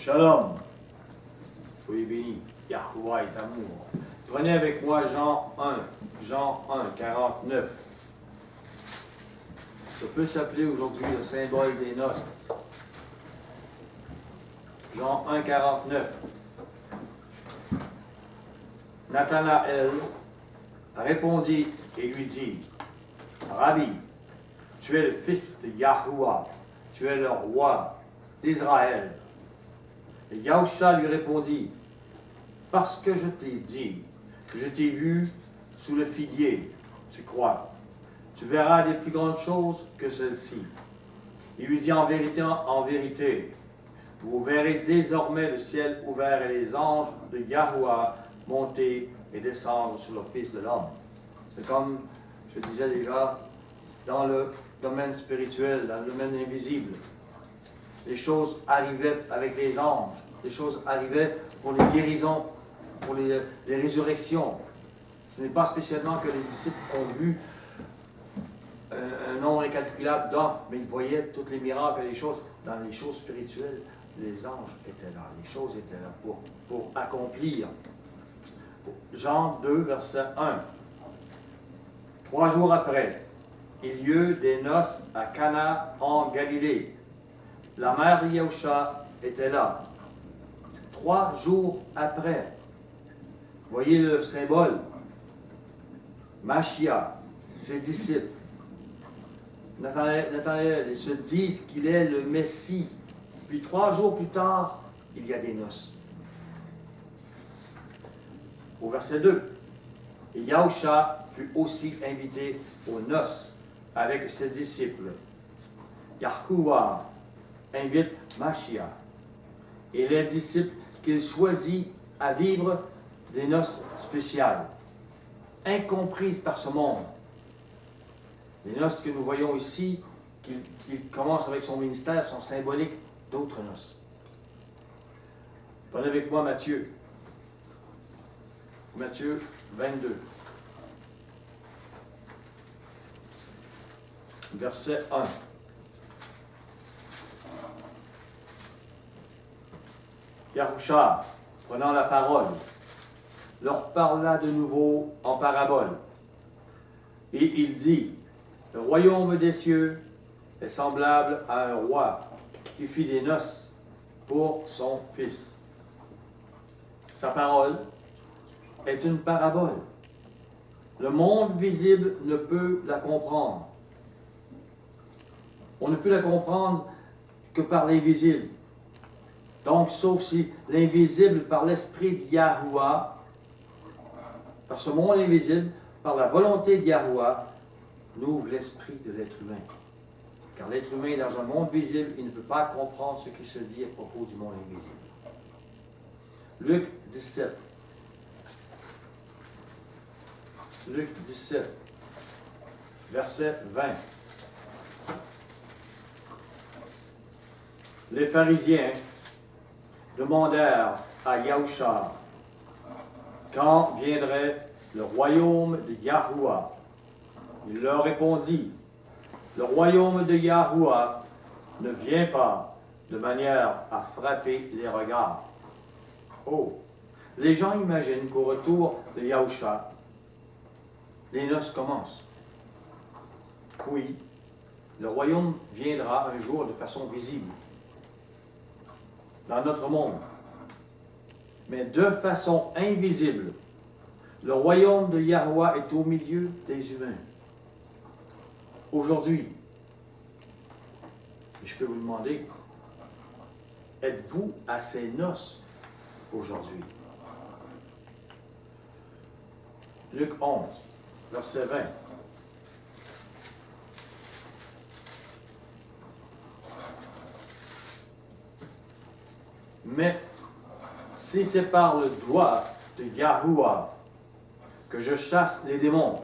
Shalom. Soyez bénis. Yahuwah est amour. Prenez avec moi Jean 1. Jean 1, 49. Ça peut s'appeler aujourd'hui le symbole des noces. Jean 1, 49. Nathanaël répondit et lui dit, Rabbi, tu es le fils de Yahuwah, tu es le roi d'Israël. Et Yahusha lui répondit, parce que je t'ai dit, que je t'ai vu sous le figuier, tu crois. Tu verras des plus grandes choses que celles-ci. Il lui dit en vérité, vous verrez désormais le ciel ouvert et les anges de Yahuwah monter et descendre sur le Fils de l'homme. C'est comme je disais déjà, dans le domaine spirituel, dans le domaine invisible. Les choses arrivaient avec les anges. Les choses arrivaient pour les guérisons, pour les résurrections. Ce n'est pas spécialement que les disciples ont vu un nombre incalculable d'hommes, mais ils voyaient tous les miracles et les choses. Dans les choses spirituelles, les anges étaient là. Les choses étaient là pour accomplir. Jean 2, verset 1. 3 jours après, il y eut des noces à Cana en Galilée. La mère de Yahusha était là. 3 jours après. Voyez le symbole. Mashiach, ses disciples. Nathanaël, ils se disent qu'il est le Messie. Puis 3 jours plus tard, il y a des noces. Au verset 2. Et Yahusha fut aussi invité aux noces avec ses disciples. Yahuwah invite Mashiach et les disciples qu'il choisit à vivre des noces spéciales, incomprises par ce monde. Les noces que nous voyons ici, qu'il commence avec son ministère, sont symboliques d'autres noces. Prenez avec moi Matthieu. Matthieu 22. Verset 1. Yahusha, prenant la parole, leur parla de nouveau en parabole. Et il dit, le royaume des cieux est semblable à un roi qui fit des noces pour son fils. Sa parole est une parabole. Le monde visible ne peut la comprendre. On ne peut la comprendre que par l'invisible. Donc, sauf si l'invisible, par l'esprit de Yahuwah, par ce monde invisible, par la volonté de Yahuwah, n'ouvre l'esprit de l'être humain. Car l'être humain est dans un monde visible, il ne peut pas comprendre ce qui se dit à propos du monde invisible. Luc 17. Luc 17, verset 20. Les pharisiens demandèrent à Yahusha quand viendrait le royaume de Yahuwah. Il leur répondit, le royaume de Yahuwah ne vient pas de manière à frapper les regards. Oh, les gens imaginent qu'au retour de Yahusha, les noces commencent. Oui, le royaume viendra un jour de façon visible dans notre monde. Mais de façon invisible, le royaume de Yahuwah est au milieu des humains. Aujourd'hui, je peux vous demander, êtes-vous à ces noces aujourd'hui? Luc 11, verset 20. Mais si c'est par le doigt de Yahuwah que je chasse les démons,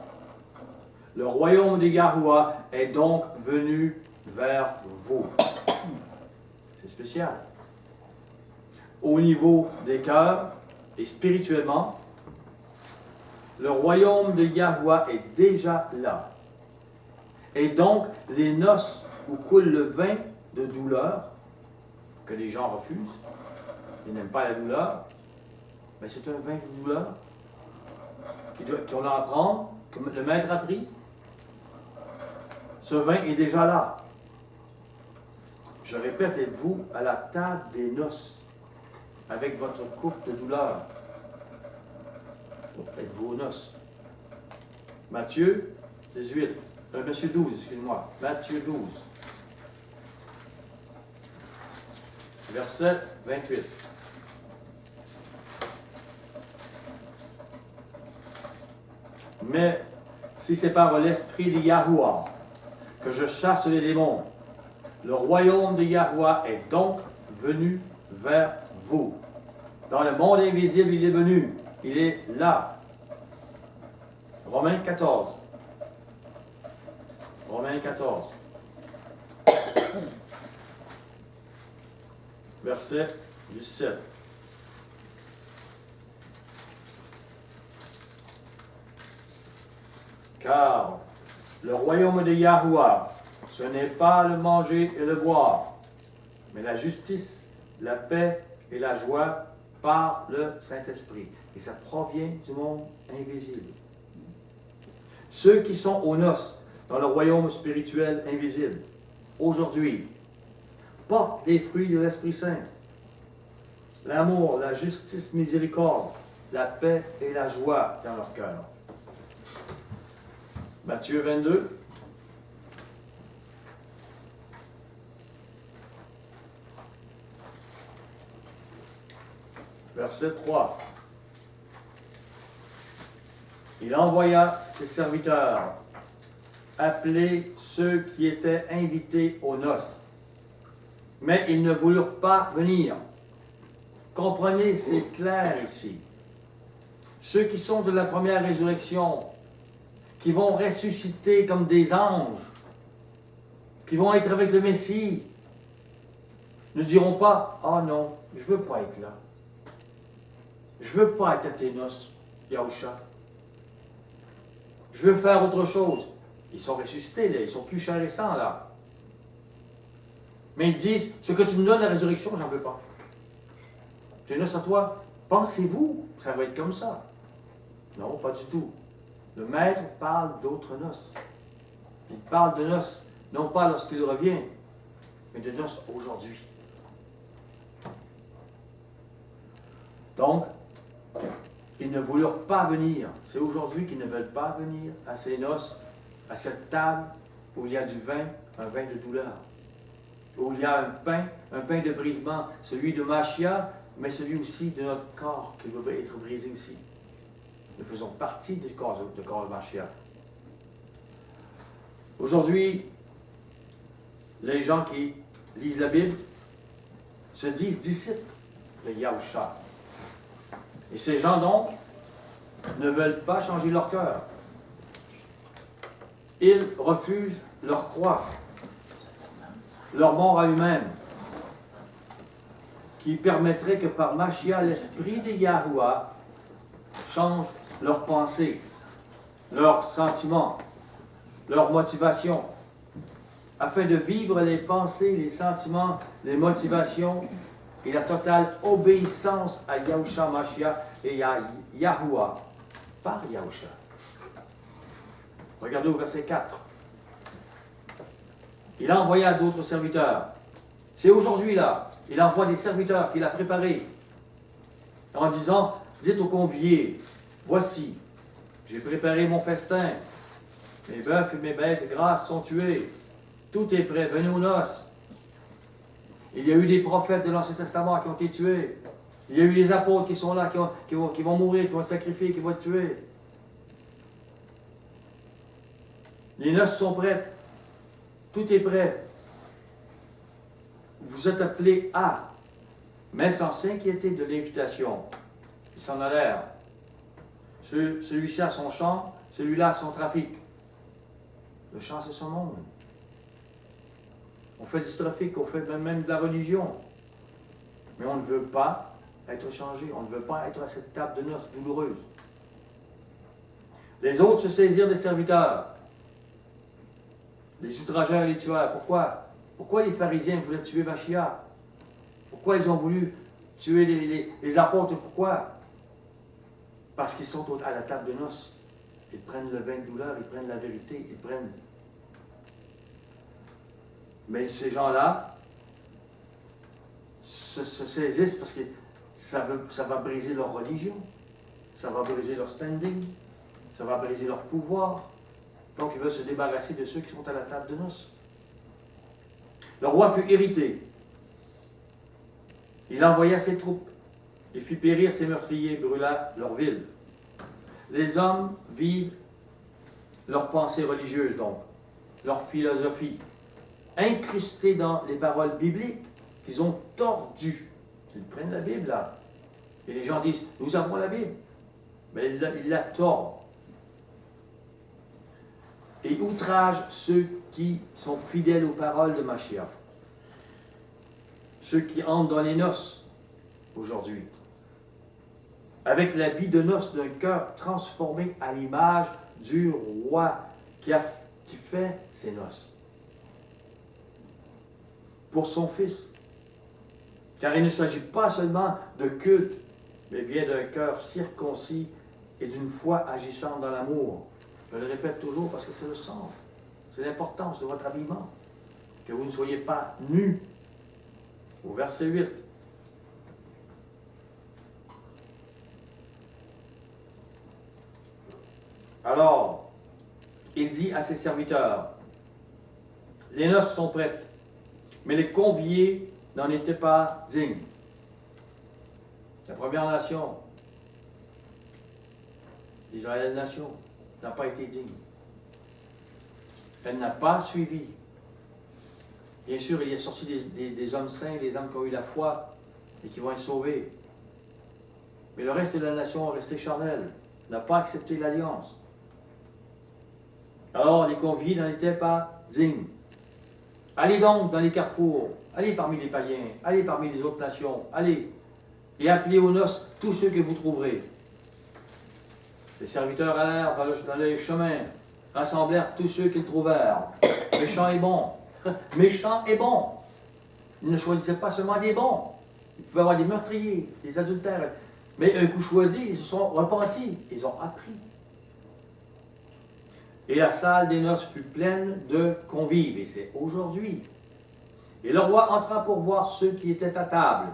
le royaume de Yahuwah est donc venu vers vous. C'est spécial. Au niveau des cœurs et spirituellement, le royaume de Yahuwah est déjà là. Et donc, les noces où coule le vin de douleur, que les gens refusent, qui n'aime pas la douleur, mais c'est un vin de douleur qu'on a à prendre, que le maître a pris. Ce vin est déjà là. Je répète, êtes-vous à la table des noces avec votre coupe de douleur? Êtes-vous aux noces? Matthieu 18, Matthieu 12, excusez-moi, Matthieu 12, verset 28. Mais si c'est par l'esprit de Yahuwah que je chasse les démons, le royaume de Yahuwah est donc venu vers vous. Dans le monde invisible, il est venu. Il est là. Romains 14. Romains 14. Verset 17. Car le royaume de Yahuwah, ce n'est pas le manger et le boire, mais la justice, la paix et la joie par le Saint-Esprit. Et ça provient du monde invisible. Ceux qui sont aux noces, dans le royaume spirituel invisible, aujourd'hui, portent les fruits de l'Esprit Saint. L'amour, la justice, miséricorde, la paix et la joie dans leur cœur. Matthieu 22. Verset 3. Il envoya ses serviteurs appeler ceux qui étaient invités aux noces. Mais ils ne voulurent pas venir. Comprenez, c'est clair ici. Ceux qui sont de la première résurrection, qui vont ressusciter comme des anges, qui vont être avec le Messie, ne diront pas « Ah non, je ne veux pas être là. Je ne veux pas être à tes noces, Yahusha. Je veux faire autre chose. » Ils sont ressuscités, là. Ils sont plus chair et sang, là. Mais ils disent « Ce que tu me donnes, la résurrection, j'en veux pas. Tes noces à toi, pensez-vous que ça va être comme ça? » Non, pas du tout. Le Maître parle d'autres noces. Il parle de noces, non pas lorsqu'il revient, mais de noces aujourd'hui. Donc, ils ne voulurent pas venir. C'est aujourd'hui qu'ils ne veulent pas venir à ces noces, à cette table où il y a du vin, un vin de douleur. Où il y a un pain de brisement, celui de Machia, mais celui aussi de notre corps qui va être brisé aussi. Nous faisons partie du corps de Machia. Aujourd'hui, les gens qui lisent la Bible se disent disciples de Yahusha. Et ces gens, donc, ne veulent pas changer leur cœur. Ils refusent leur croix, leur mort à eux-mêmes, qui permettrait que par Machia, l'esprit de Yahuwah change leurs pensées, leurs sentiments, leurs motivations, afin de vivre les pensées, les sentiments, les motivations et la totale obéissance à Yahusha Mashiach et à Yahuwah par Yahusha. Regardez au verset 4. Il a envoyé à d'autres serviteurs. C'est aujourd'hui là. Il envoie des serviteurs qu'il a préparés en disant, dites aux conviés, voici, j'ai préparé mon festin. Mes bœufs et mes bêtes grasses sont tués. Tout est prêt. Venez aux noces. Il y a eu des prophètes de l'Ancien Testament qui ont été tués. Il y a eu des apôtres qui sont là, qui vont mourir, qui vont être sacrifiés, qui vont être tués. Les noces sont prêtes. Tout est prêt. Vous êtes appelés à, mais sans s'inquiéter de l'invitation. Ils s'en allèrent. Celui-ci a son champ, celui-là a son trafic. Le champ, c'est son monde. On fait du trafic, on fait même de la religion. Mais on ne veut pas être changé. On ne veut pas être à cette table de noces douloureuse. Les autres se saisirent des serviteurs, les outrageurs et les tueurs. Pourquoi? Pourquoi les pharisiens voulaient tuer Machia? Pourquoi ils ont voulu tuer les apôtres. Pourquoi? Parce qu'ils sont à la table de noces. Ils prennent le vin de douleur, ils prennent la vérité, ils prennent. Mais ces gens-là se saisissent parce que ça va briser leur religion, ça va briser leur standing, ça va briser leur pouvoir. Donc ils veulent se débarrasser de ceux qui sont à la table de noces. Le roi fut irrité. Il envoya ses troupes. Il fit périr ses meurtriers, brûla leur ville. Les hommes vivent leurs pensées religieuses, donc, leur philosophie, incrustée dans les paroles bibliques qu'ils ont tordues. Ils prennent la Bible, là. Et les gens disent, nous avons la Bible. Mais ils la tordent. Et outragent ceux qui sont fidèles aux paroles de Mashiach. Ceux qui entrent dans les noces, aujourd'hui. Avec l'habit de noces d'un cœur transformé à l'image du roi qui fait ses noces. Pour son fils. Car il ne s'agit pas seulement de culte, mais bien d'un cœur circoncis et d'une foi agissante dans l'amour. Je le répète toujours parce que c'est le centre. C'est l'importance de votre habillement. Que vous ne soyez pas nus. Au verset 8. Alors, il dit à ses serviteurs, les noces sont prêtes, mais les conviés n'en étaient pas dignes. La première nation, l'Israël nation, n'a pas été digne. Elle n'a pas suivi. Bien sûr, il est sorti des hommes saints, des hommes qui ont eu la foi et qui vont être sauvés. Mais le reste de la nation est resté charnel, n'a pas accepté l'alliance. Alors, les conviés n'en étaient pas dignes. Allez donc dans les carrefours, allez parmi les païens, allez parmi les autres nations, allez, et appelez aux noces tous ceux que vous trouverez. Ses serviteurs allèrent dans les chemins, rassemblèrent tous ceux qu'ils trouvèrent, méchants et bons. Méchants et bons. Ils ne choisissaient pas seulement des bons. Ils pouvaient avoir des meurtriers, des adultères. Mais un coup choisi, ils se sont repentis. Ils ont appris. Et la salle des noces fut pleine de convives. Et c'est aujourd'hui. Et le roi entra pour voir ceux qui étaient à table.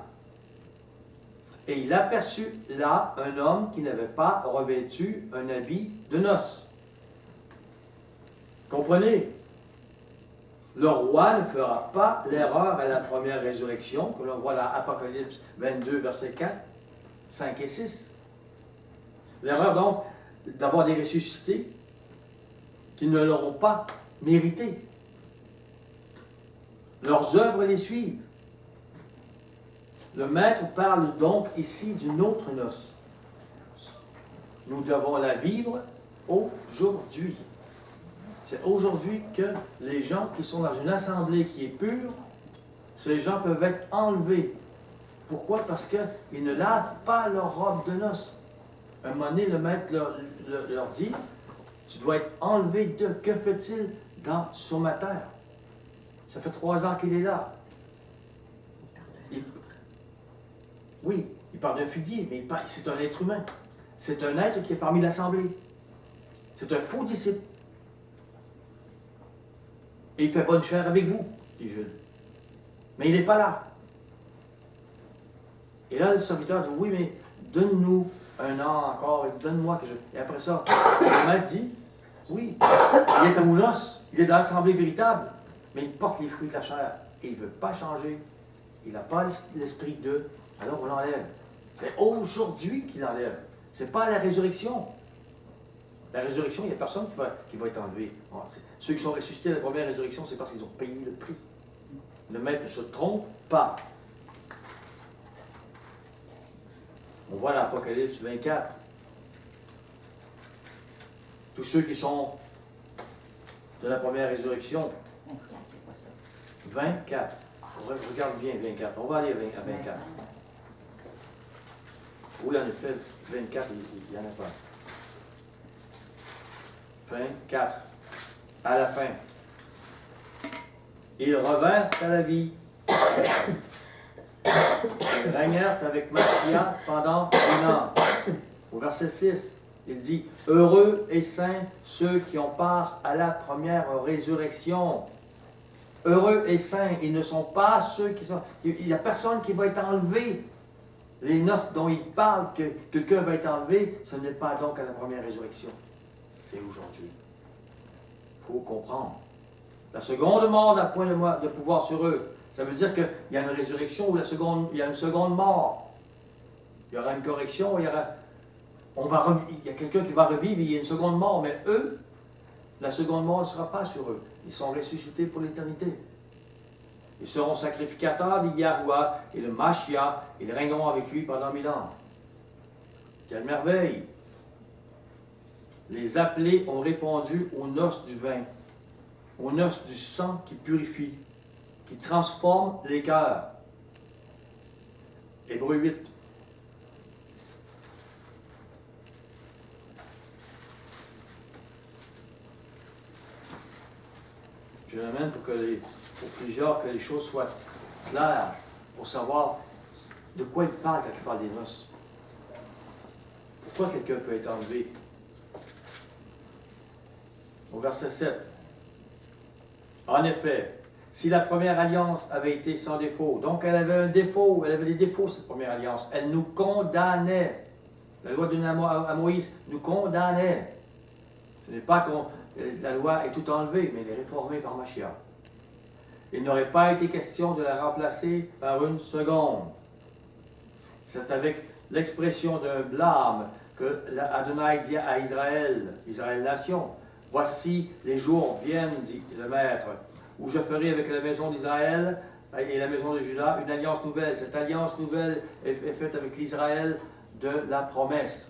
Et il aperçut là un homme qui n'avait pas revêtu un habit de noces. Comprenez? Le roi ne fera pas l'erreur à la première résurrection, que l'on voit dans Apocalypse 22, versets 4, 5 et 6. L'erreur donc d'avoir des ressuscités qui ne l'auront pas mérité. Leurs œuvres les suivent. Le Maître parle donc ici d'une autre noce. Nous devons la vivre aujourd'hui. C'est aujourd'hui que les gens qui sont dans une assemblée qui est pure, ces gens peuvent être enlevés. Pourquoi? Parce qu'ils ne lavent pas leur robe de noces. À un moment donné, le Maître leur dit, tu dois être enlevé de... Que fait-il sur ma terre? Ça fait 3 ans qu'il est là. Oui, il parle d'un figuier, mais c'est un être humain. C'est un être qui est parmi l'assemblée. C'est un faux disciple. Et il fait bonne chère avec vous, dit Jules. Mais il n'est pas là. Et là, le serviteur dit, oui, mais donne-nous un an encore, donne-moi que je... Et après ça, le maître dit, oui, il est à Mounos, il est dans l'assemblée véritable, mais il porte les fruits de la chair. Et il ne veut pas changer. Il n'a pas l'esprit de... Alors on l'enlève. C'est aujourd'hui qu'il enlève. Ce n'est pas à la résurrection. La résurrection, il n'y a personne qui va être enlevé. Bon, ceux qui sont ressuscités à la première résurrection, c'est parce qu'ils ont payé le prix. Le Maître ne se trompe pas. On voit l'Apocalypse 24. Tous ceux qui sont de la première résurrection. 24. Regarde bien 24. On va aller à 24. Oui, en effet, 24, il n'y en a pas. 24. À la fin. Ils revinrent à la vie. Ils régnèrent avec Machia pendant 1 an. Au verset 6, il dit, « Heureux et saints ceux qui ont part à la première résurrection. » Heureux et saints, ils ne sont pas ceux qui sont... Il n'y a personne qui va être enlevé. Les noces dont il parle, que quelqu'un va être enlevé, ce n'est pas donc à la première résurrection. C'est aujourd'hui. Il faut comprendre. La seconde mort n'a point de pouvoir sur eux. Ça veut dire qu'il y a une résurrection où il y a une seconde mort. Il y aura une correction, il y a quelqu'un qui va revivre, il y a une seconde mort, mais eux, la seconde mort ne sera pas sur eux. Ils sont ressuscités pour l'éternité. Ils seront sacrificateurs de Yahuwah et le Machia, ils régneront avec lui pendant 1000 ans. Quelle merveille! Les appelés ont répondu aux noces du vin, aux noces du sang qui purifie, qui transforme les cœurs. Hébreux 8. Je l'amène pour plusieurs, que les choses soient claires, pour savoir de quoi il parle quand il parle des noces. Pourquoi quelqu'un peut être enlevé? Au verset 7. En effet, si la première alliance avait été sans défaut, donc elle avait un défaut, elle avait des défauts, cette première alliance, elle nous condamnait. La loi donnée à Moïse nous condamnait. Ce n'est pas que la loi est tout enlevée, mais elle est réformée par Mashiach. Il n'aurait pas été question de la remplacer par une seconde. C'est avec l'expression d'un blâme que Adonai dit à Israël, Israël nation, « Voici les jours viennent, dit le Maître, où je ferai avec la maison d'Israël et la maison de Juda une alliance nouvelle. » Cette alliance nouvelle est faite avec l'Israël de la promesse.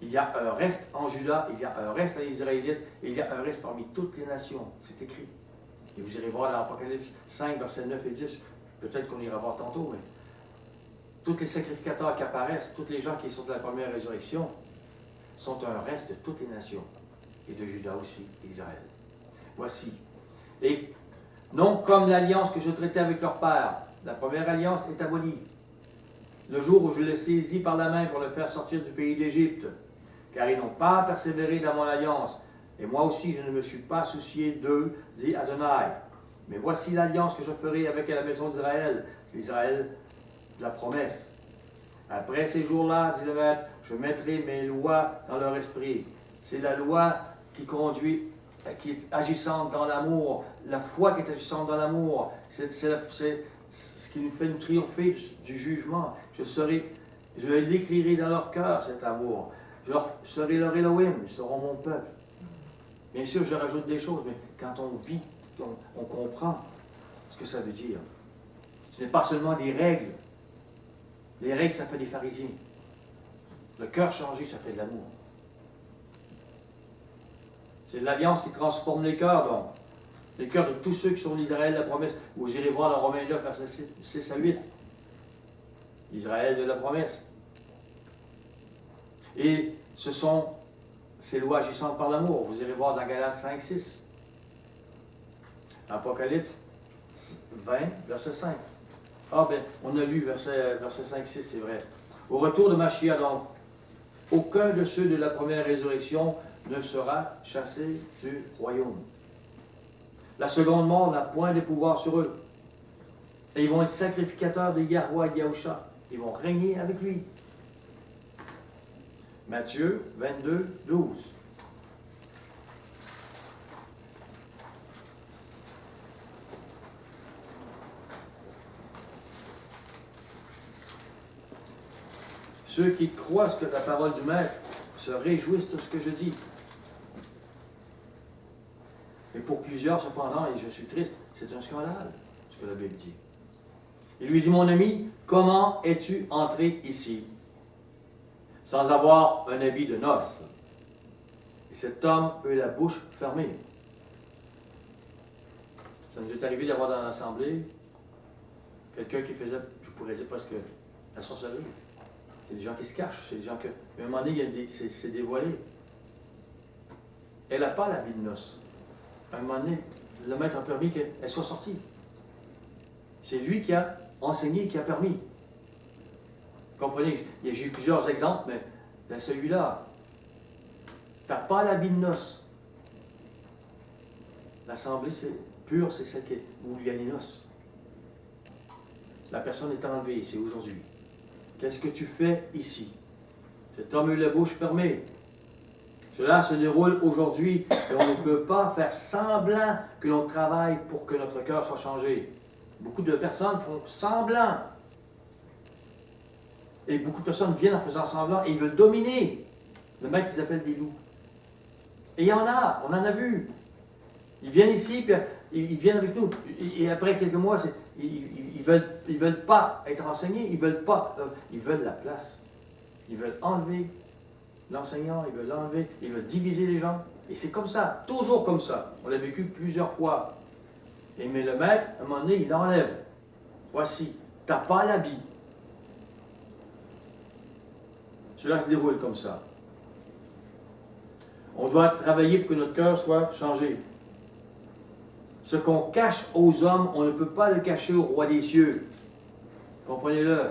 Il y a un reste en Juda, il y a un reste en Israélite, et il y a un reste parmi toutes les nations. C'est écrit. Et vous irez voir dans l'Apocalypse 5, versets 9 et 10, peut-être qu'on ira voir tantôt, mais tous les sacrificateurs qui apparaissent, tous les gens qui sont de la première résurrection, sont un reste de toutes les nations, et de Juda aussi, d'Israël. Voici. Et non comme l'alliance que je traitais avec leur père, la première alliance est abolie. Le jour où je le saisis par la main pour le faire sortir du pays d'Égypte, car ils n'ont pas persévéré dans mon alliance, et moi aussi je ne me suis pas soucié d'eux, dit Adonai. Mais voici l'alliance que je ferai avec la maison d'Israël, c'est l'Israël de la promesse. Après ces jours-là, dit le Maître, je mettrai mes lois dans leur esprit. C'est la loi qui conduit, qui est agissante dans l'amour, la foi qui est agissante dans l'amour. C'est ce qui nous fait nous triompher du jugement. Je l'écrirai dans leur cœur, cet amour. Je serai leur Elohim, ils seront mon peuple. Bien sûr, je rajoute des choses, mais quand on vit, on comprend ce que ça veut dire. Ce n'est pas seulement des règles. Les règles, ça fait des pharisiens. Le cœur changé, ça fait de l'amour. C'est l'alliance qui transforme les cœurs, donc. Les cœurs de tous ceux qui sont l'Israël de la promesse. Vous irez voir dans Romains 9, versets 6 à 8. L'Israël de la promesse. Et ce sont ces lois agissantes par l'amour. Vous irez voir dans Galates 5, 6. Apocalypse 20, verset 5. Ah ben, on a lu verset 5, 6, c'est vrai. Au retour de Mashiach, donc, aucun de ceux de la première résurrection ne sera chassé du royaume. La seconde mort n'a point de pouvoir sur eux. Et ils vont être sacrificateurs de Yahuwah et Yahusha. Ils vont régner avec lui. Matthieu 22, 12. Ceux qui croient ce que la parole du Maître se réjouissent de ce que je dis. Et pour plusieurs, cependant, et je suis triste, c'est un scandale, ce que la Bible dit. Il lui dit, mon ami, comment es-tu entré ici, sans avoir un habit de noces? Et cet homme eut la bouche fermée. Ça nous est arrivé d'avoir dans l'assemblée quelqu'un qui faisait, je pourrais dire presque, la sorcellerie. C'est des gens qui se cachent, c'est des gens que, à un moment donné, c'est dévoilé. Elle n'a pas l'habit de noces. À un moment donné, le maître a permis qu'elle soit sortie. C'est lui qui a enseigné, qui a permis. Comprenez, j'ai eu plusieurs exemples, mais celui-là, tu n'as pas l'habit de noces. L'assemblée pure, c'est celle où il y a les noces. La personne est enlevée, c'est aujourd'hui. Qu'est-ce que tu fais ici? Cet homme a eu la bouche fermée. Cela se déroule aujourd'hui et on ne peut pas faire semblant que l'on travaille pour que notre cœur soit changé. Beaucoup de personnes font semblant. Et beaucoup de personnes viennent en faisant semblant et ils veulent dominer. Le maître, ils appellent des loups. Et il y en a, on en a vu. Ils viennent ici, puis ils viennent avec nous. Et après quelques mois, ils veulent pas être enseignés, ils veulent pas, ils veulent la place. Ils veulent enlever l'enseignant, ils veulent l'enlever, ils veulent diviser les gens. Et c'est comme ça, toujours comme ça. On l'a vécu plusieurs fois. Mais le maître, à un moment donné, il l'enlève. Voici, tu n'as pas l'habit. Cela se déroule comme ça. On doit travailler pour que notre cœur soit changé. Ce qu'on cache aux hommes, on ne peut pas le cacher au roi des cieux. Comprenez-le.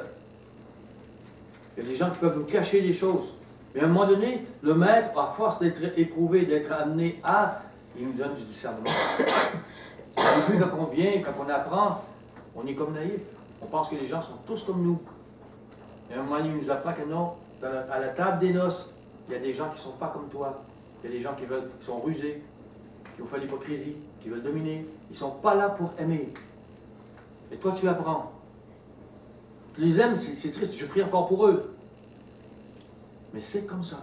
Il y a des gens qui peuvent vous cacher des choses. Mais à un moment donné, le maître, à force d'être éprouvé, d'être amené à, il nous donne du discernement. Au début, quand on vient, quand on apprend, on est comme naïf. On pense que les gens sont tous comme nous. Et à un moment donné, il nous apprend que non, à la table des noces, il y a des gens qui ne sont pas comme toi. Il y a des gens qui sont rusés, qui vont faire l'hypocrisie, qui veulent dominer. Ils ne sont pas là pour aimer. Et toi, tu apprends. Tu les aimes, c'est triste, je prie encore pour eux. Mais c'est comme ça.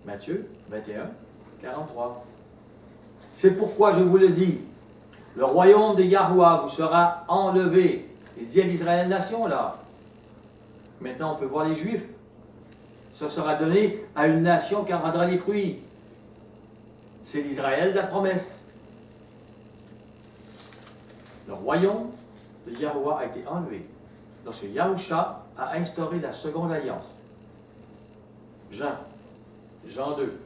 Matthieu 21, 43. C'est pourquoi je vous le dis, le royaume de Yahuwah vous sera enlevé. Il dit à l'Israël nation, là. Maintenant, on peut voir les Juifs. Ça sera donné à une nation qui en rendra les fruits. C'est l'Israël de la promesse. Le royaume de Yahuwah a été enlevé lorsque Yahusha a instauré la seconde alliance. Jean 2.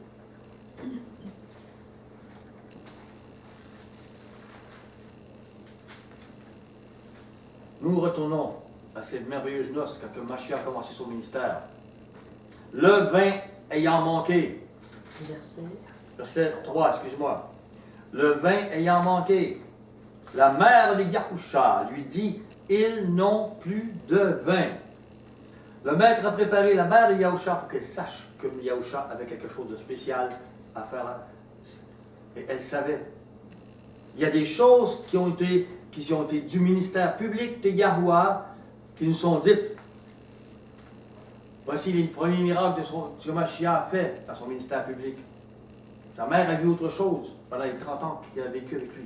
Nous retournons à ces merveilleuses noces quand Mashiach a commencé son ministère. Le vin ayant manqué. Verset 3, excuse-moi. Le vin ayant manqué. La mère de Yahusha lui dit, ils n'ont plus de vin. Le maître a préparé la mère de Yahusha pour qu'elle sache que Yahusha avait quelque chose de spécial à faire. Et elle savait. Il y a des choses qui ont été du ministère public de Yahuwah qui nous sont dites. Voici les premiers miracles que Mashiach a fait dans son ministère public. Sa mère a vu autre chose pendant les 30 ans qu'il a vécu avec lui.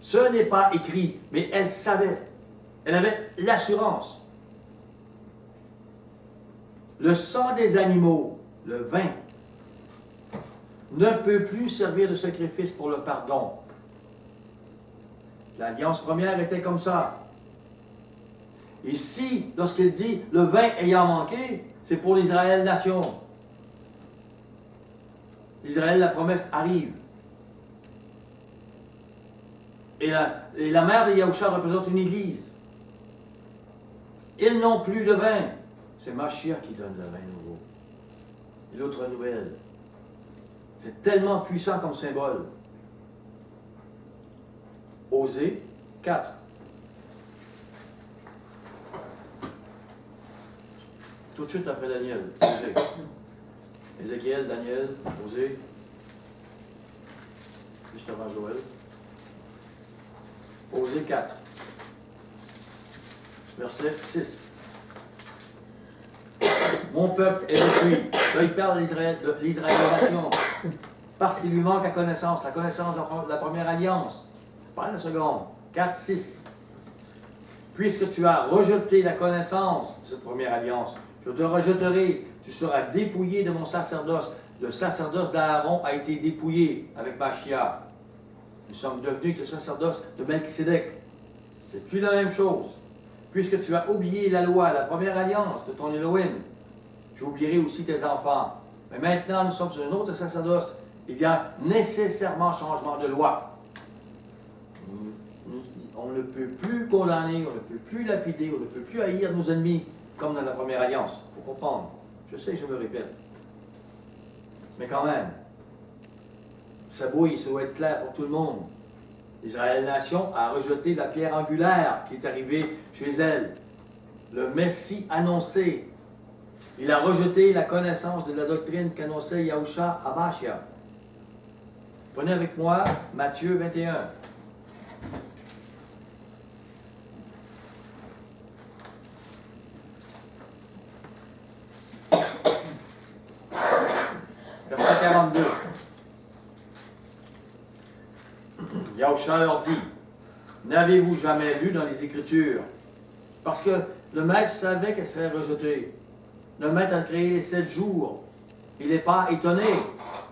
Ce n'est pas écrit, mais elle savait. Elle avait l'assurance. Le sang des animaux, le vin, ne peut plus servir de sacrifice pour le pardon. L'alliance première était comme ça. Ici, lorsqu'il dit le vin ayant manqué, c'est pour l'Israël nation. L'Israël, la promesse arrive. Et la mère de Yahusha représente une église. Ils n'ont plus de vin. C'est Mashiach qui donne le vin nouveau. Et l'autre nouvelle. C'est tellement puissant comme symbole. Osée 4. Tout de suite après Daniel. Osée. Ézéchiel, Daniel, Osée. Juste avant Joël. Osée 4. Verset 6. Mon peuple est détruit. Là, il parle de l'Israélisation. Parce qu'il lui manque la connaissance de la première alliance. Pas la seconde. 4, 6. Puisque tu as rejeté la connaissance de cette première alliance, je te rejetterai. Tu seras dépouillé de mon sacerdoce. Le sacerdoce d'Aaron a été dépouillé avec Mashiach. Nous sommes devenus le sacerdoce de Melchisédek. C'est plus la même chose. Puisque tu as oublié la loi, la première alliance de ton Elohim, j'oublierai aussi tes enfants. Mais maintenant, nous sommes sur un autre sacerdoce. Il y a nécessairement changement de loi. On on ne peut plus condamner, on ne peut plus lapider, on ne peut plus haïr nos ennemis, comme dans la première alliance. Il faut comprendre. Je sais, je me répète. Mais quand même, ça doit être clair pour tout le monde. Israël Nation a rejeté la pierre angulaire qui est arrivée chez elle, le Messie annoncé. Il a rejeté la connaissance de la doctrine qu'annonçait Yahushua à Machia. Prenez avec moi Matthieu 21. Verset 42. Yahushua leur dit, n'avez-vous jamais lu dans les Écritures? Parce que le maître savait qu'elle serait rejetée. Le maître a créé les 7 jours. Il n'est pas étonné.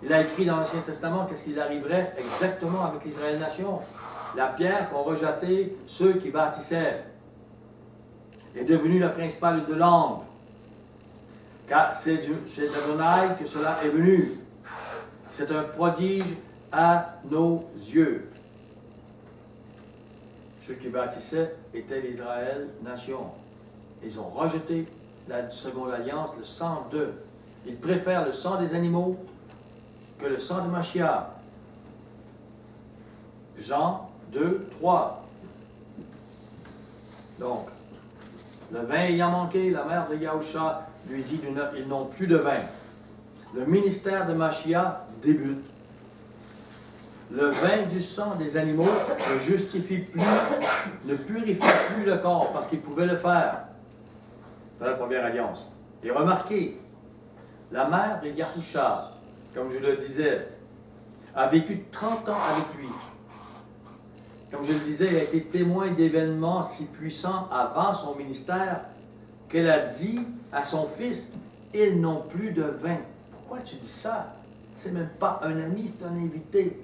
Il a écrit dans l'Ancien Testament qu'est-ce qu'il arriverait exactement avec l'Israël Nation. La pierre qu'ont rejeté ceux qui bâtissaient est devenue la principale de l'angle. Car c'est d'Adonai que cela est venu. C'est un prodige à nos yeux. Ceux qui bâtissaient étaient l'Israël Nation. Ils ont rejeté la seconde alliance, le sang d'eux. Ils préfèrent le sang des animaux que le sang de Mashiach. Jean 2, 3. Donc, le vin ayant manqué, la mère de Yahushua lui dit ils n'ont plus de vin. Le ministère de Mashiach débute. Le vin du sang des animaux ne justifie plus, ne purifie plus le corps parce qu'il pouvait le faire dans la première alliance. Et remarquez, la mère de Yahushua, comme je le disais, a vécu 30 ans avec lui. Comme je le disais, elle a été témoin d'événements si puissants avant son ministère qu'elle a dit à son fils, « Ils n'ont plus de vin. » Pourquoi tu dis ça? C'est même pas un ami, c'est un invité.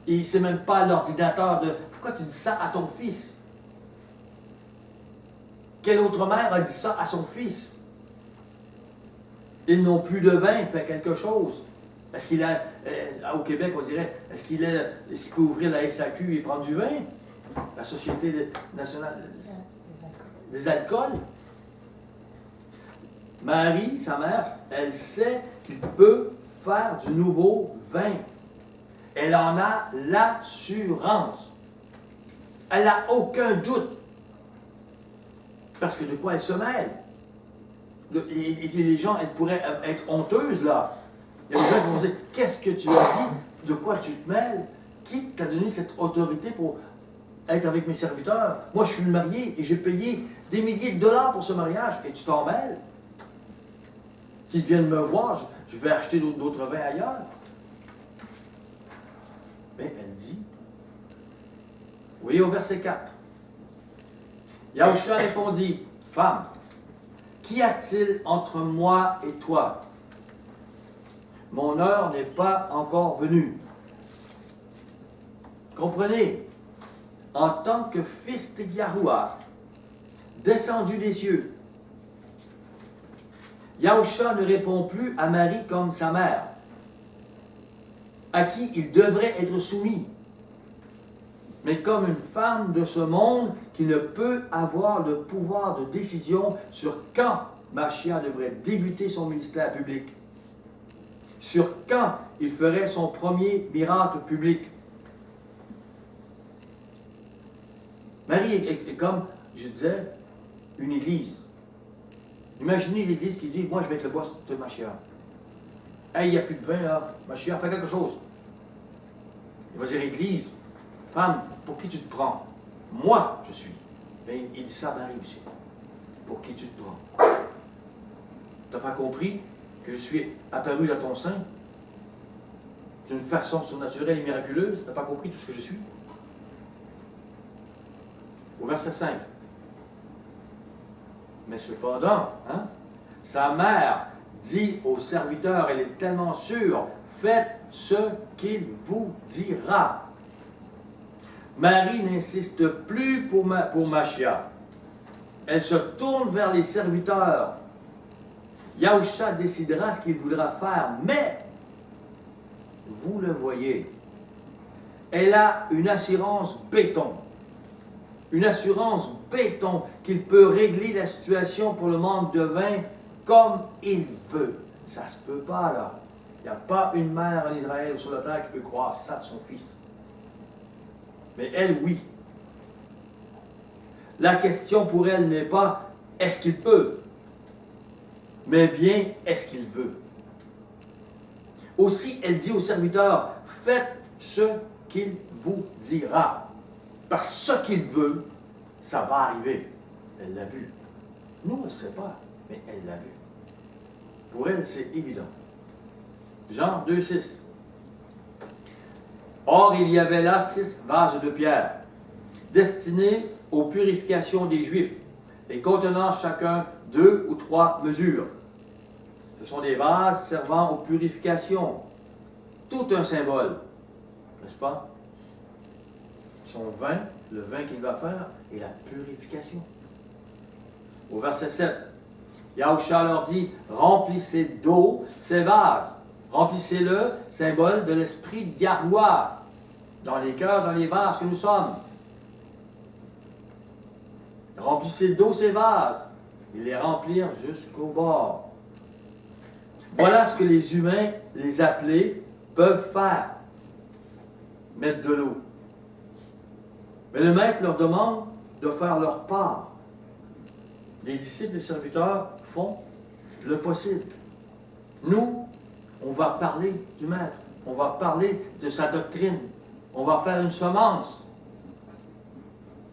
Et c'est même pas l'ordinateur de... Pourquoi tu dis ça à ton fils? Quelle autre mère a dit ça à son fils? Ils n'ont plus de vin, fait quelque chose. Est-ce qu'il a, au Québec, on dirait, est-ce qu'il peut ouvrir la SAQ et prendre du vin? La Société nationale des alcools? Marie, sa mère, elle sait qu'il peut faire du nouveau vin. Elle en a l'assurance. Elle n'a aucun doute. Parce que de quoi elle se mêle? Et les gens, elles pourraient être honteuses, là. Il y a des gens qui vont dire, qu'est-ce que tu as dit? De quoi tu te mêles? Qui t'a donné cette autorité pour être avec mes serviteurs? Moi, je suis marié et j'ai payé des milliers de dollars pour ce mariage. Et tu t'en mêles? Qu'ils viennent me voir, je vais acheter d'autres vins ailleurs. Mais elle dit, oui, au verset 4. Yahushua répondit, femme, qu'y a-t-il entre moi et toi? Mon heure n'est pas encore venue. Comprenez, en tant que fils de Yahuwah, descendu des cieux, Yahushua ne répond plus à Marie comme sa mère, à qui il devrait être soumis, mais comme une femme de ce monde qui ne peut avoir le pouvoir de décision sur quand Mashiach devrait débuter son ministère public, sur quand il ferait son premier miracle public. Marie est comme, je disais, une église. Imaginez l'église qui dit, moi je vais être le boss de Mashiach. Hey, il n'y a plus de vin là, Mashiach, fais quelque chose. Il va dire, église, femme, pour qui tu te prends? Moi, je suis. Mais il dit ça à Marie aussi. Pour qui tu te prends? Tu n'as pas compris que je suis apparu dans ton sein d'une façon surnaturelle et miraculeuse? Tu n'as pas compris tout ce que je suis? Au verset 5. Mais cependant, sa mère dit au serviteur, elle est tellement sûre, faites ce qu'il vous dira. Marie n'insiste plus pour Mashiach. Elle se tourne vers les serviteurs. Yahushua décidera ce qu'il voudra faire, mais vous le voyez, elle a une assurance béton. une assurance béton qu'il peut régler la situation pour le manque de vin comme il veut. Ça se peut pas, là. Il n'y a pas une mère en Israël ou sur la terre qui peut croire ça de son fils. Mais elle, oui. La question pour elle n'est pas « est-ce qu'il peut ?» mais bien « est-ce qu'il veut ?» Aussi, elle dit au serviteur « faites ce qu'il vous dira. » Parce que ce qu'il veut, ça va arriver. Elle l'a vu. Nous, on ne sait pas, mais elle l'a vu. Pour elle, c'est évident. Jean 2,6. Or, il y avait là 6 vases de pierre, destinés aux purifications des Juifs, et contenant chacun 2 ou 3 mesures. Ce sont des vases servant aux purifications. Tout un symbole, n'est-ce pas? Son vin, le vin qu'il va faire, est la purification. Au verset 7, Yahusha leur dit, remplissez d'eau ces vases. Remplissez-le, symbole de l'esprit de Yahuwah, dans les cœurs, dans les vases que nous sommes. Remplissez d'eau ces vases, et les remplir jusqu'au bord. Voilà ce que les humains, les appelés, peuvent faire. Mettre de l'eau. Mais le maître leur demande de faire leur part. Les disciples et serviteurs font le possible. Nous, on va parler du maître. On va parler de sa doctrine. On va faire une semence.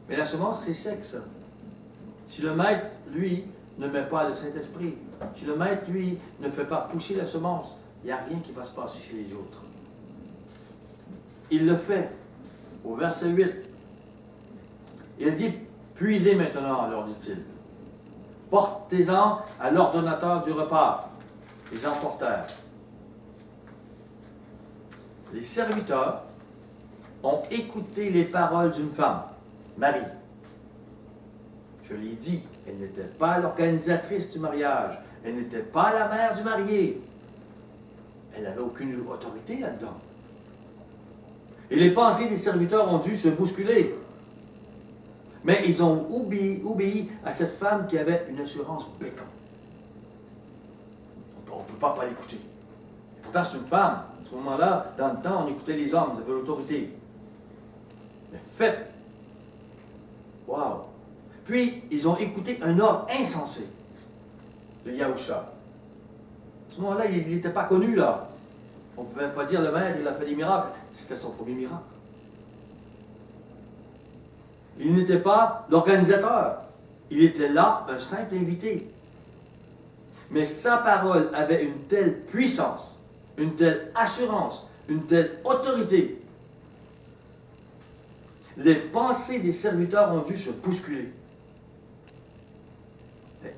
Mais la semence, c'est sec, ça. Si le maître, lui, ne met pas le Saint-Esprit, si le maître, lui, ne fait pas pousser la semence, il n'y a rien qui va se passer chez les autres. Il le fait. Au verset 8, il dit, « Puisez maintenant, leur dit-il. Portez-en à l'ordonnateur du repas. » Ils emportèrent. Les serviteurs ont écouté les paroles d'une femme, Marie. Je l'ai dit, elle n'était pas l'organisatrice du mariage. Elle n'était pas la mère du marié. Elle n'avait aucune autorité là-dedans. Et les pensées des serviteurs ont dû se bousculer. Mais ils ont obéi à cette femme qui avait une assurance béton. On ne peut pas l'écouter. Pourtant, c'est une femme. À ce moment-là, dans le temps, on écoutait les hommes, ils avaient l'autorité. Mais faites. Wow! Puis, ils ont écouté un ordre insensé de Yahusha. À ce moment-là, il n'était pas connu, là. On ne pouvait pas dire le maître, il a fait des miracles. C'était son premier miracle. Il n'était pas l'organisateur. Il était là, un simple invité. Mais sa parole avait une telle puissance, une telle assurance, une telle autorité. Les pensées des serviteurs ont dû se bousculer.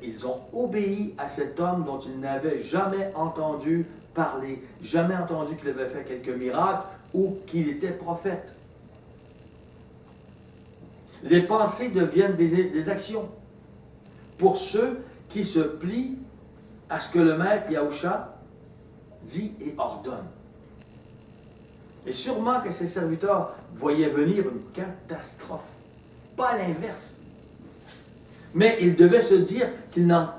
Ils ont obéi à cet homme dont ils n'avaient jamais entendu parler, jamais entendu qu'il avait fait quelques miracles ou qu'il était prophète. Les pensées deviennent des actions pour ceux qui se plient à ce que le maître Yahusha dit et ordonne. Et sûrement que ces serviteurs voyaient venir une catastrophe, pas l'inverse. Mais ils devaient se dire qu'ils n'en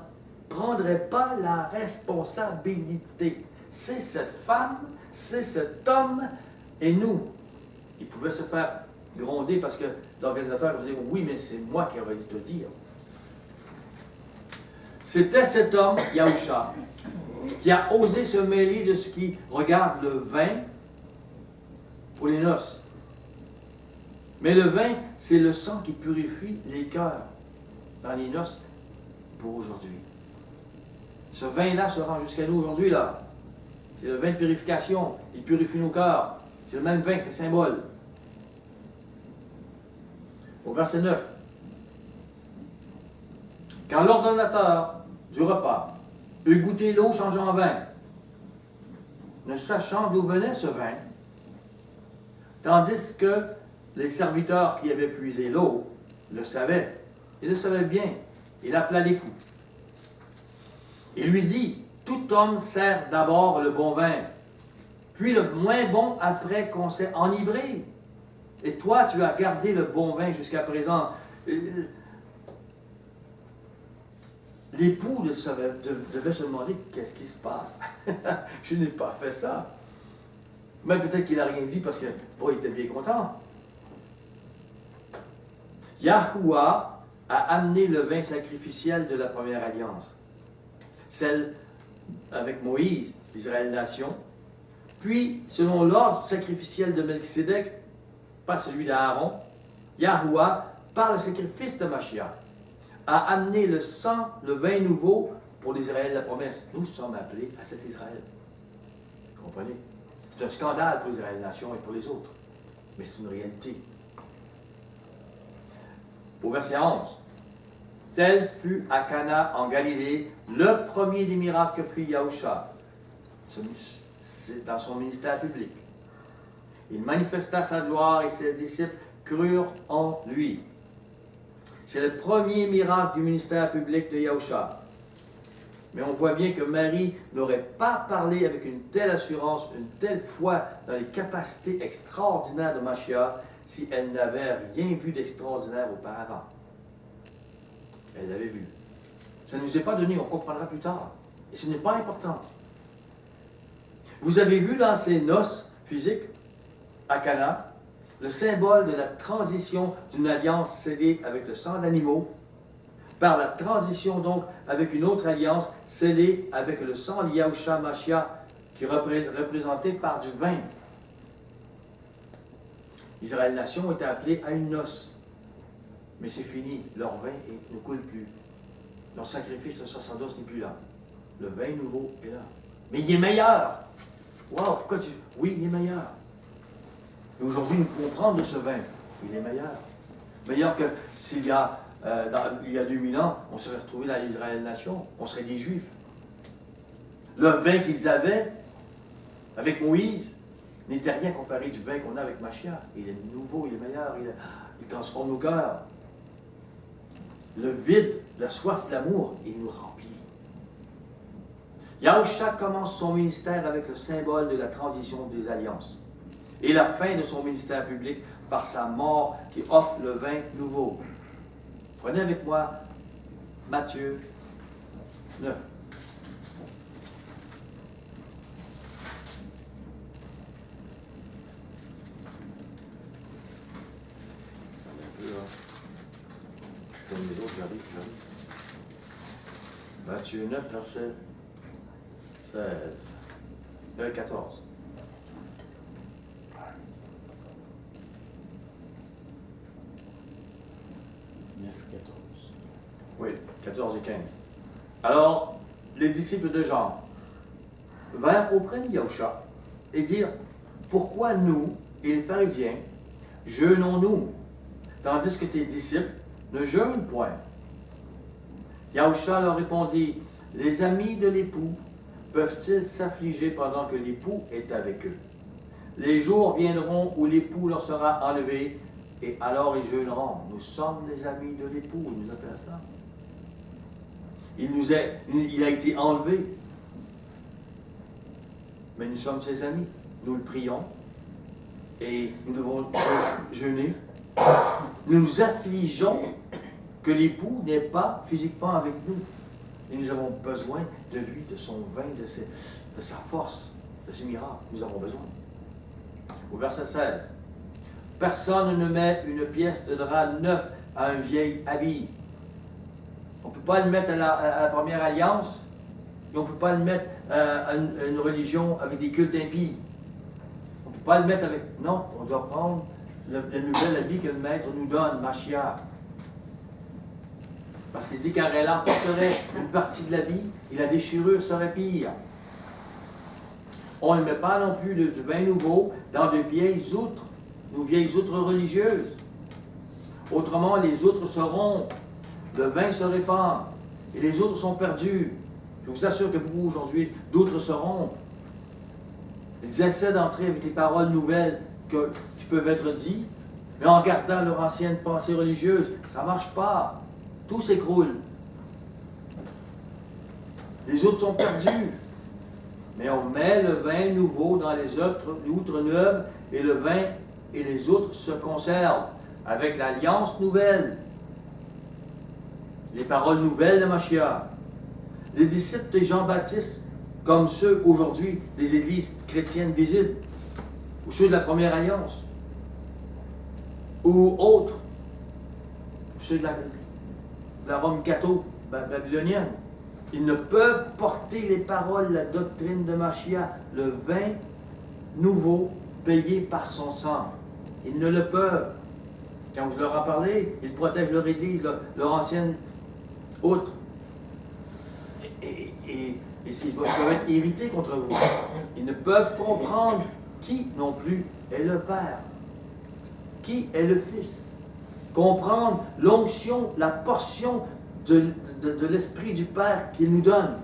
prendraient pas la responsabilité. C'est cette femme, c'est cet homme, et nous. Ils pouvaient se faire gronder parce que l'organisateur disait « Oui, mais c'est moi qui aurais dû te dire. » C'était cet homme, Yahusha, qui a osé se mêler de ce qui regarde le vin pour les noces. Mais le vin, c'est le sang qui purifie les cœurs dans les noces pour aujourd'hui. Ce vin-là se rend jusqu'à nous aujourd'hui, là. C'est le vin de purification. Il purifie nos cœurs. C'est le même vin, c'est symbole. Au verset 9. Quand l'ordonnateur du repas eut goûté l'eau changée en vin, ne sachant d'où venait ce vin, tandis que les serviteurs qui avaient puisé l'eau le savaient, il le savait bien, il appela l'époux. Il lui dit, tout homme sert d'abord le bon vin, puis le moins bon après qu'on s'est enivré. Et toi, tu as gardé le bon vin jusqu'à présent. L'époux devait se demander qu'est-ce qui se passe. Je n'ai pas fait ça. Mais peut-être qu'il n'a rien dit parce qu'il était bien content. Yahuwah a amené le vin sacrificiel de la première alliance, celle avec Moïse, l'Israël nation, puis, selon l'ordre sacrificiel de Melchisédek, pas celui d'Aaron, Yahuwah, par le sacrifice de Mashiach, a amené le sang, le vin nouveau pour l'Israël de la promesse. Nous sommes appelés à cet Israël. Vous comprenez? C'est un scandale pour l'Israël nation et pour les autres, mais c'est une réalité. Au verset 11, « Tel fut à Cana en Galilée le premier des miracles que fit Yahusha. » C'est dans son ministère public. Il manifesta sa gloire et ses disciples crurent en lui. C'est le premier miracle du ministère public de Yahusha. Mais on voit bien que Marie n'aurait pas parlé avec une telle assurance, une telle foi dans les capacités extraordinaires de Mashiach si elle n'avait rien vu d'extraordinaire auparavant. Elle l'avait vu. Ça ne nous est pas donné, on comprendra plus tard. Et ce n'est pas important. Vous avez vu dans ces noces physiques à Cana, le symbole de la transition d'une alliance scellée avec le sang d'animaux, par la transition donc avec une autre alliance scellée avec le sang de Yahushua Mashiach, qui est représenté par du vin. Israël nation était appelée à une noce, mais c'est fini, leur vin ne coule plus. Leur sacrifice de sacerdoce n'est plus là. Le vin nouveau est là. Mais il est meilleur! Wow, pourquoi tu... Oui, il est meilleur. Et aujourd'hui, nous pouvons prendre de ce vin. Il est meilleur. Meilleur que s'il y a, il y a 2000 ans, on serait retrouvé dans l'Israël nation. On serait des Juifs. Le vin qu'ils avaient avec Moïse n'était rien comparé du vin qu'on a avec Mashiach. Il est nouveau, il est meilleur, il transforme nos cœurs. Le vide, la soif de l'amour, il nous remplit. Yahusha commence son ministère avec le symbole de la transition des alliances et la fin de son ministère public par sa mort qui offre le vin nouveau. Prenez avec moi Matthieu 9. Comme les autres, j'arrive. Matthieu 9, verset 14. Oui, 14 et 15. Alors, les disciples de Jean vinrent auprès de Yahusha et dirent, « Pourquoi nous et les pharisiens jeûnons-nous, tandis que tes disciples ne jeûnent point? » Yahusha leur répondit, « Les amis de l'époux peuvent-ils s'affliger pendant que l'époux est avec eux? Les jours viendront où l'époux leur sera enlevé, et alors ils jeûneront. » Nous sommes les amis de l'époux, il nous appelle à cela. Il a été enlevé, mais nous sommes ses amis. Nous le prions, et nous devons jeûner. Nous nous affligeons que l'époux n'est pas physiquement avec nous. Et nous avons besoin de lui, de son vin, de sa force, de ses miracles. Nous avons besoin. Au verset 16. « Personne ne met une pièce de drap neuf à un vieil habit. » On ne peut pas le mettre à la première alliance, et on ne peut pas le mettre à une religion avec des cultes impies. On ne peut pas le mettre avec... Non, on doit prendre le nouvel habit que le Maître nous donne, Mashiach. Parce qu'il dit qu'un elle emporterait une partie de l'habit, et la déchirure serait pire. On ne met pas non plus du vin nouveau dans de vieilles outres, nos vieilles outres religieuses. Autrement, les outres se rompent, le vin se répand, et les outres sont perdues. Je vous assure que beaucoup aujourd'hui, d'autres se rompent. Ils essaient d'entrer avec les paroles nouvelles qui peuvent être dites, mais en gardant leur ancienne pensée religieuse. Ça ne marche pas. Tout s'écroule. Les autres sont perdus. Mais on met le vin nouveau dans les outres neuves, et le vin et les autres se conservent avec l'alliance nouvelle. les paroles nouvelles de Mashiach. Les disciples de Jean-Baptiste, comme ceux aujourd'hui des églises chrétiennes visibles, ou ceux de la Première Alliance, ou autres, ou ceux de la Rome babylonienne, ils ne peuvent porter les paroles, la doctrine de Mashiach, le vin nouveau payé par son sang. Ils ne le peuvent. Quand vous leur en parlez, ils protègent leur Église, leur ancienne outre. Et ils peuvent être irrités contre vous. Ils ne peuvent comprendre qui non plus est le Père, qui est le Fils. Comprendre l'onction, la portion de l'Esprit du Père qu'il nous donne.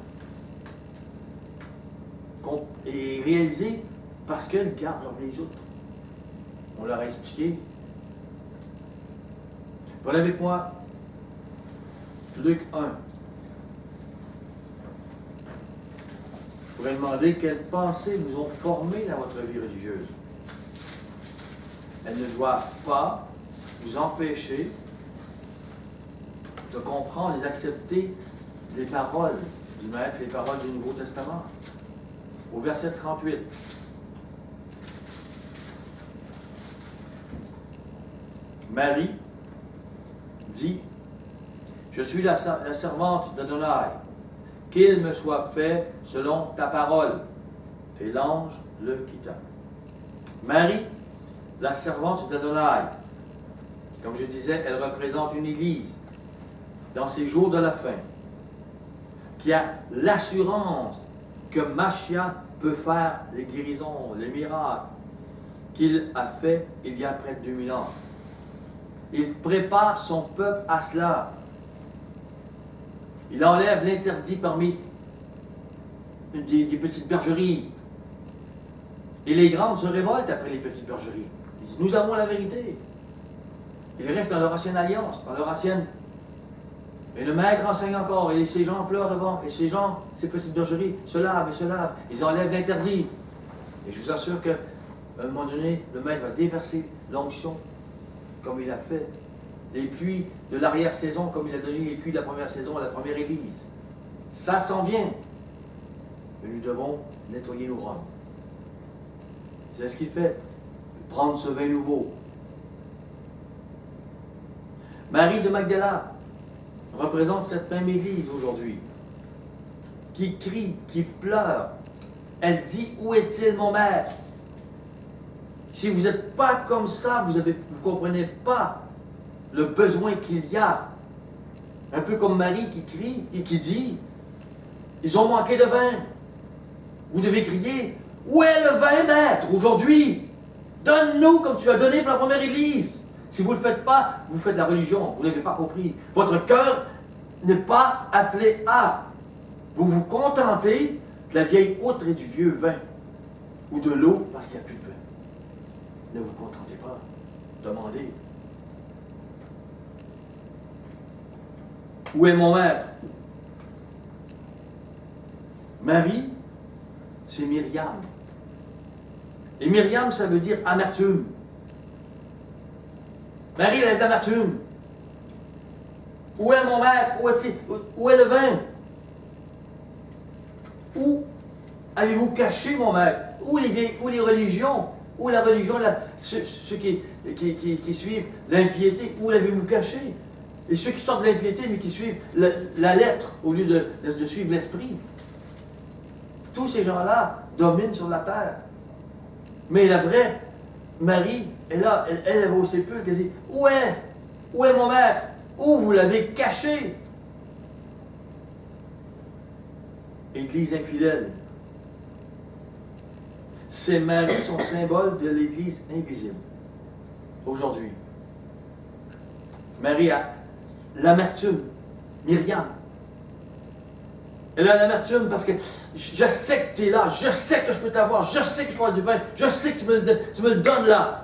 Et réaliser parce qu'ils gardent les autres. On leur a expliqué. Prenez avec moi Luc 1. Je pourrais demander quelles pensées vous ont formé dans votre vie religieuse. Elles ne doivent pas vous empêcher de comprendre et d'accepter les paroles du Maître, les paroles du Nouveau Testament. Au verset 38. Marie dit, « Je suis la servante d'Adonai, qu'il me soit fait selon ta parole. » Et l'ange le quitta. Marie, la servante d'Adonai, comme je disais, elle représente une église dans ces jours de la fin, qui a l'assurance que Mashiach peut faire les guérisons, les miracles qu'il a fait il y a près de 2000 ans. Il prépare son peuple à cela. Il enlève l'interdit parmi des petites bergeries. Et les grandes se révoltent après les petites bergeries. Ils disent, nous avons la vérité. Ils restent dans leur ancienne alliance, dans leur ancienne... Et le maître enseigne encore, et ces gens pleurent devant, et ces gens, ces petites bergeries, se lavent et se lavent. Ils enlèvent l'interdit. Et je vous assure qu'à un moment donné, le maître va déverser l'onction, comme il a fait. Les pluies de l'arrière-saison, comme il a donné les pluies de la première saison à la première église. Ça s'en vient. Mais nous devons nettoyer nos robes. C'est ce qu'il fait. Prendre ce vin nouveau. Marie de Magdala représente cette même église aujourd'hui, qui crie, qui pleure. Elle dit, où est-il mon maître? Si vous n'êtes pas comme ça, vous ne comprenez pas le besoin qu'il y a. Un peu comme Marie qui crie et qui dit, ils ont manqué de vin. Vous devez crier, où est le vin, maître, aujourd'hui? Donne-nous comme tu as donné pour la première église. Si vous ne le faites pas, vous faites la religion. Vous n'avez pas compris. Votre cœur n'est pas appelé à. Vous vous contentez de la vieille outre et du vieux vin. Ou de l'eau parce qu'il n'y a plus de vin. Ne vous contentez pas. Demandez. Où est mon maître? Marie, c'est Myriam. Et Myriam, ça veut dire amertume. Marie, elle a de l'amertume. Où est mon maître? Où est le vin? Où avez-vous caché mon maître? Où les religions? Où la religion, ceux qui suivent l'impiété, où l'avez-vous caché? Et ceux qui sortent de l'impiété, mais qui suivent la lettre au lieu de suivre l'esprit. Tous ces gens-là dominent sur la terre. Mais la vraie Marie, elle va au sépulcre, elle dit, où est mon maître? Où vous l'avez caché? Église infidèle. Ces maris sont symboles de l'Église invisible. Aujourd'hui. Marie a l'amertume. Myriam. Elle a l'amertume parce que je sais que tu es là, je sais que je peux t'avoir, je sais que je peux avoir du vin, je sais que tu me le donnes là.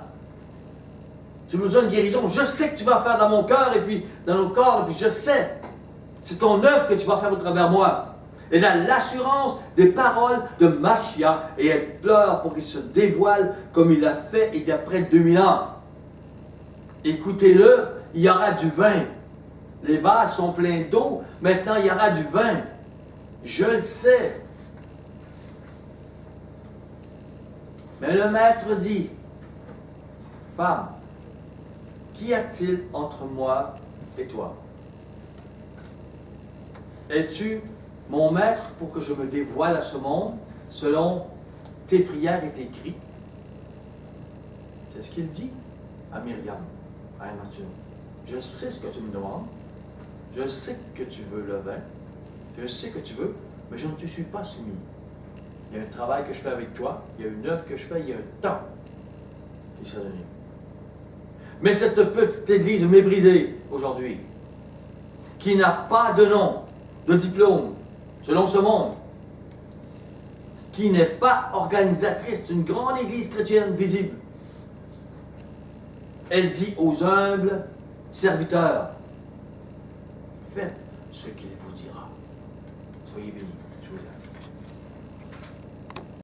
J'ai besoin de guérison, je sais que tu vas faire dans mon cœur et puis dans nos corps, et puis je sais. C'est ton œuvre que tu vas faire au travers moi. Elle a l'assurance des paroles de Mashiach et elle pleure pour qu'il se dévoile comme il l'a fait il y a près de 2000 ans. Écoutez-le, il y aura du vin. Les vases sont pleins d'eau. Maintenant, il y aura du vin. Je le sais. Mais le maître dit, femme, qu'y a-t-il entre moi et toi? Es-tu mon maître pour que je me dévoile à ce monde selon tes prières et tes cris? C'est ce qu'il dit à Myriam, à Mathieu. Je sais ce que tu me demandes. Je sais que tu veux le vin. Je sais que tu veux, mais je ne te suis pas soumis. Il y a un travail que je fais avec toi. Il y a une œuvre que je fais. Il y a un temps qui s'est donné. Mais cette petite église méprisée aujourd'hui, qui n'a pas de nom, de diplôme, selon ce monde, qui n'est pas organisatrice d'une grande église chrétienne visible, elle dit aux humbles serviteurs, faites ce qu'il vous dira. Soyez bénis. Je vous aime.